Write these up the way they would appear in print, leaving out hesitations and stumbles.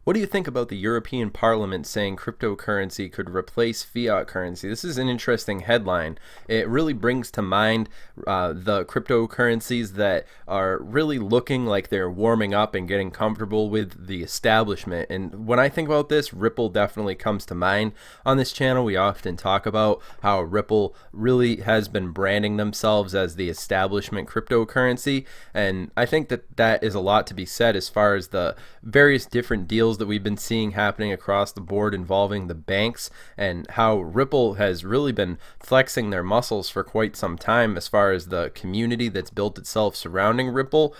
What do you think about the European Parliament saying cryptocurrency could replace fiat currency? This is an interesting headline. It really brings to mind the cryptocurrencies that are really looking like they're warming up and getting comfortable with the establishment. And when I think about this, Ripple definitely comes to mind. On this channel, we often talk about how Ripple really has been branding themselves as the establishment cryptocurrency. And I think that that is a lot to be said as far as the various different deals that we've been seeing happening across the board involving the banks, and how Ripple has really been flexing their muscles for quite some time as far as the community that's built itself surrounding Ripple,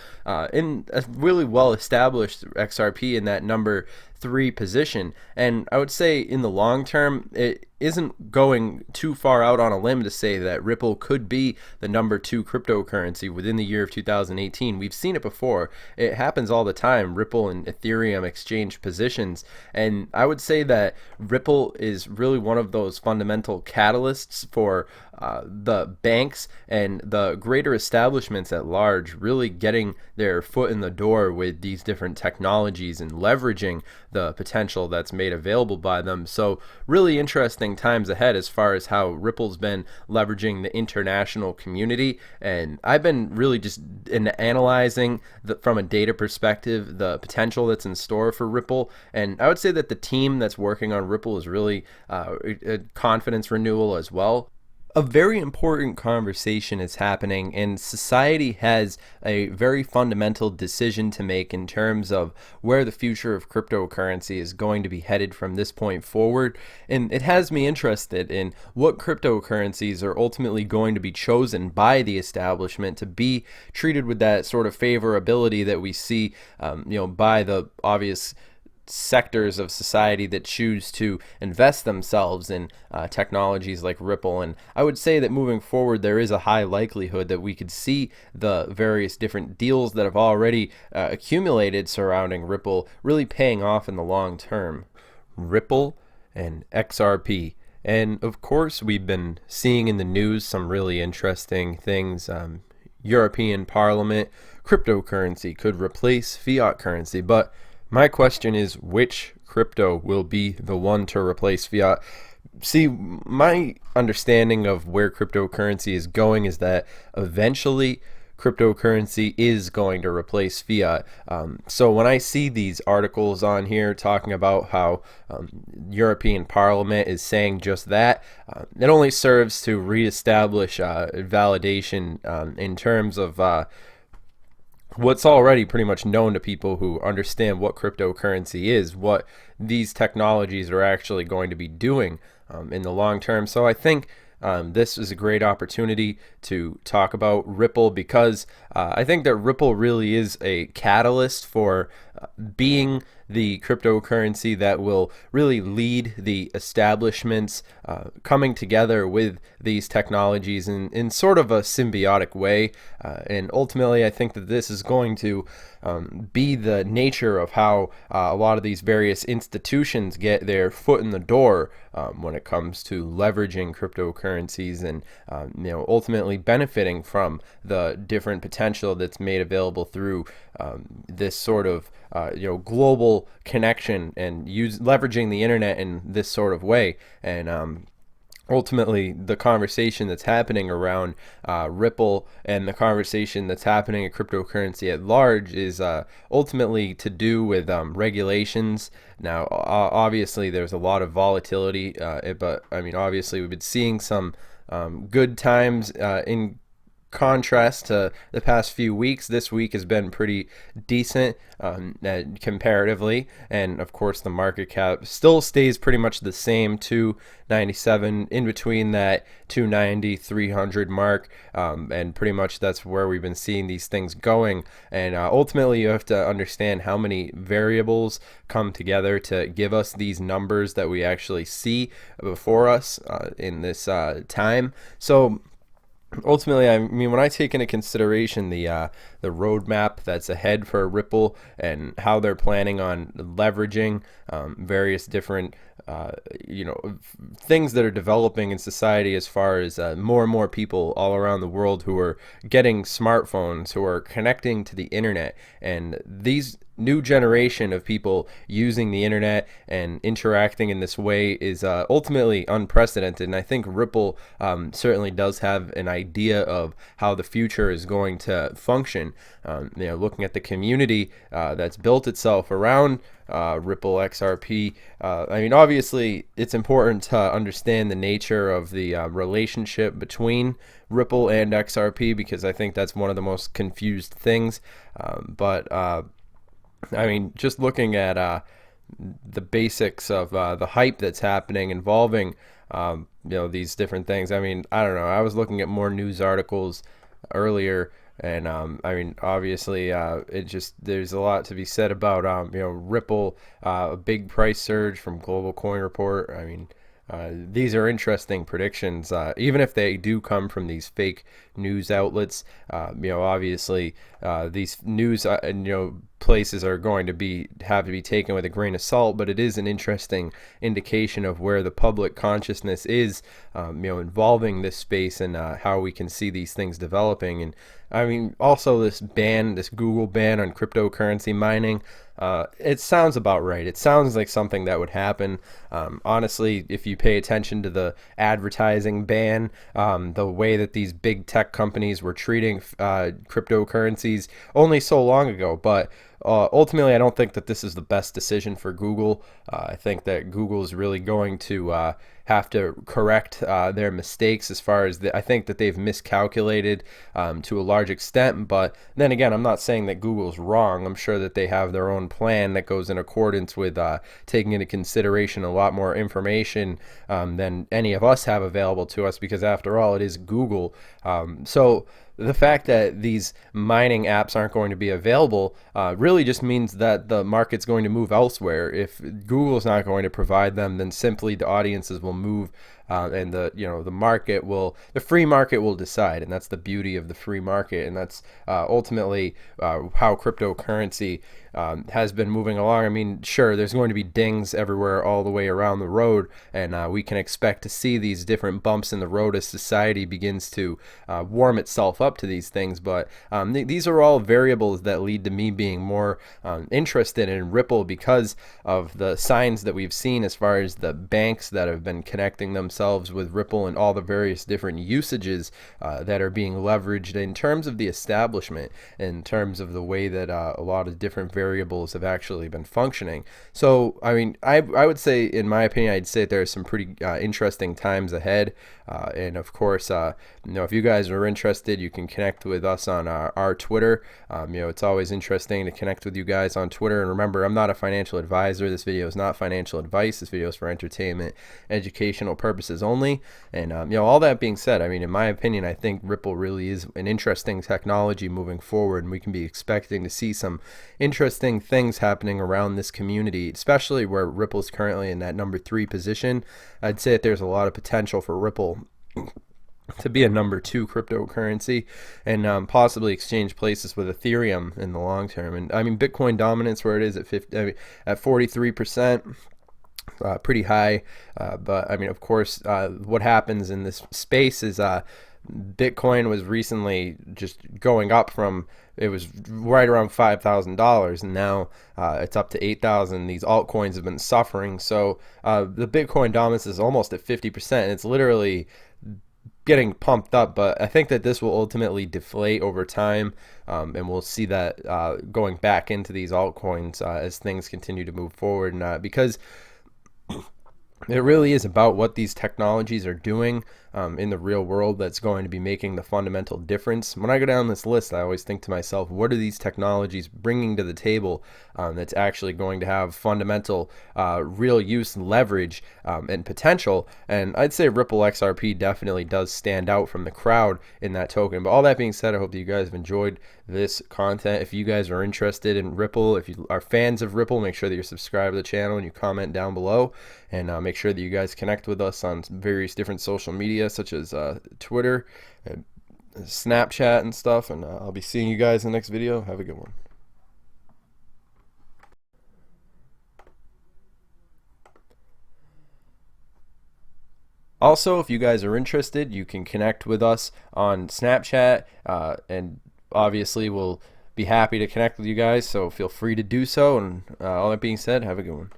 in a really well established XRP in that number 3 position. And I would say in the long term, it isn't going too far out on a limb to say that Ripple could be the number 2 cryptocurrency within the year of 2018. We've seen it before. It happens all the time. Ripple and Ethereum exchange positions. And I would say that Ripple is really one of those fundamental catalysts for the banks and the greater establishments at large really getting their foot in the door with these different technologies and leveraging the potential that's made available by them. So really interesting times ahead as far as how Ripple's been leveraging the international community. And I've been really just analyzing from a data perspective the potential that's in store for Ripple. And I would say that the team that's working on Ripple is really a confidence renewal as well. A very important conversation is happening, and society has a very fundamental decision to make in terms of where the future of cryptocurrency is going to be headed from this point forward. And it has me interested in what cryptocurrencies are ultimately going to be chosen by the establishment to be treated with that sort of favorability that we see, by the obvious sectors of society that choose to invest themselves in technologies like Ripple. And I would say that moving forward, there is a high likelihood that we could see the various different deals that have already accumulated surrounding Ripple really paying off in the long term. Ripple and XRP. And of course, we've been seeing in the news some really interesting things. European Parliament, cryptocurrency could replace fiat currency, but my question is, which crypto will be the one to replace fiat? See, my understanding of where cryptocurrency is going is that eventually cryptocurrency is going to replace fiat. So when I see these articles on here talking about how European Parliament is saying just that, it only serves to reestablish validation in terms of what's already pretty much known to people who understand what cryptocurrency is, what these technologies are actually going to be doing in the long term. So I think this is a great opportunity to talk about Ripple, because I think that Ripple really is a catalyst for being the cryptocurrency that will really lead the establishments coming together with these technologies in sort of a symbiotic way. And ultimately, I think that this is going to be the nature of how a lot of these various institutions get their foot in the door when it comes to leveraging cryptocurrencies and ultimately benefiting from the different potential that's made available through this sort of global connection and leveraging the internet in this sort of way. And ultimately, the conversation that's happening around Ripple and the conversation that's happening in cryptocurrency at large is ultimately to do with regulations. Now, obviously, there's a lot of volatility, but I mean, obviously, we've been seeing some good times in contrast to the past few weeks. This week has been pretty decent comparatively, and of course the market cap still stays pretty much the same, 297, in between that 290 300 mark, and pretty much that's where we've been seeing these things going. And ultimately, you have to understand how many variables come together to give us these numbers that we actually see before us in this time. So ultimately, I mean, when I take into consideration the roadmap that's ahead for Ripple and how they're planning on leveraging various different things that are developing in society, as far as more and more people all around the world who are getting smartphones, who are connecting to the internet, and these new generation of people using the internet and interacting in this way is ultimately unprecedented. And I think Ripple certainly does have an idea of how the future is going to function. Looking at the community that's built itself around Ripple XRP. Obviously, it's important to understand the nature of the relationship between Ripple and XRP, because I think that's one of the most confused things. Just looking at the basics of the hype that's happening involving these different things. I don't know. I was looking at more news articles earlier, and obviously there's a lot to be said about Ripple, a big price surge from Global Coin Report. These are interesting predictions, even if they do come from these fake news outlets. Obviously, these news places are going to have to be taken with a grain of salt, but it is an interesting indication of where the public consciousness is, involving this space, and how we can see these things developing. And also this Google ban on cryptocurrency mining. It sounds about right. It sounds like something that would happen. Honestly, if you pay attention to the advertising ban, the way that these big tech companies were treating cryptocurrencies only so long ago, but ultimately, I don't think that this is the best decision for Google. I think that Google is really going to have to correct their mistakes, as far as I think that they've miscalculated to a large extent. But then again, I'm not saying that Google's wrong. I'm sure that they have their own plan that goes in accordance with taking into consideration a lot more information than any of us have available to us, because after all, it is Google. So the fact that these mining apps aren't going to be available really just means that the market's going to move elsewhere. If Google's not going to provide them, then simply the audiences will move, and the free market will decide. And that's the beauty of the free market, and that's ultimately how cryptocurrency has been moving along. Sure, there's going to be dings everywhere all the way around the road, and we can expect to see these different bumps in the road as society begins to warm itself up to these things. But these are all variables that lead to me being more interested in Ripple, because of the signs that we've seen as far as the banks that have been connecting themselves with Ripple, and all the various different usages that are being leveraged in terms of the establishment, in terms of the way that a lot of different variables have actually been functioning. So I would say, in my opinion, I'd say there are some pretty interesting times ahead, and of course, if you guys are interested, you can connect with us on our Twitter. It's always interesting to connect with you guys on Twitter. And remember, I'm not a financial advisor. This video is not financial advice. This video is for entertainment, educational purposes only. And all that being said, in my opinion, I think Ripple really is an interesting technology moving forward, and we can be expecting to see some interesting things happening around this community, especially where Ripple's currently in that number 3 position. I'd say that there's a lot of potential for Ripple to be a number 2 cryptocurrency, and possibly exchange places with Ethereum in the long term. And Bitcoin dominance, where it is at 43%. Pretty high, but of course, what happens in this space is Bitcoin was recently just going up from, it was right around $5,000, and now it's up to 8,000. These altcoins have been suffering, so the Bitcoin dominance is almost at 50%, and it's literally getting pumped up. But I think that this will ultimately deflate over time, and we'll see that going back into these altcoins as things continue to move forward, and because it really is about what these technologies are doing in the real world that's going to be making the fundamental difference. When I go down this list, I always think to myself, what are these technologies bringing to the table that's actually going to have fundamental real use and leverage and potential? And I'd say Ripple XRP definitely does stand out from the crowd in that token. But all that being said, I hope that you guys have enjoyed this content. If you guys are interested in Ripple, if you are fans of Ripple, make sure that you're subscribed to the channel and you comment down below, and make sure that you guys connect with us on various different social media, such as Twitter and Snapchat and stuff. And I'll be seeing you guys in the next video. Have a good one. Also, if you guys are interested, you can connect with us on Snapchat, and obviously we'll be happy to connect with you guys. So feel free to do so. And all that being said, have a good one.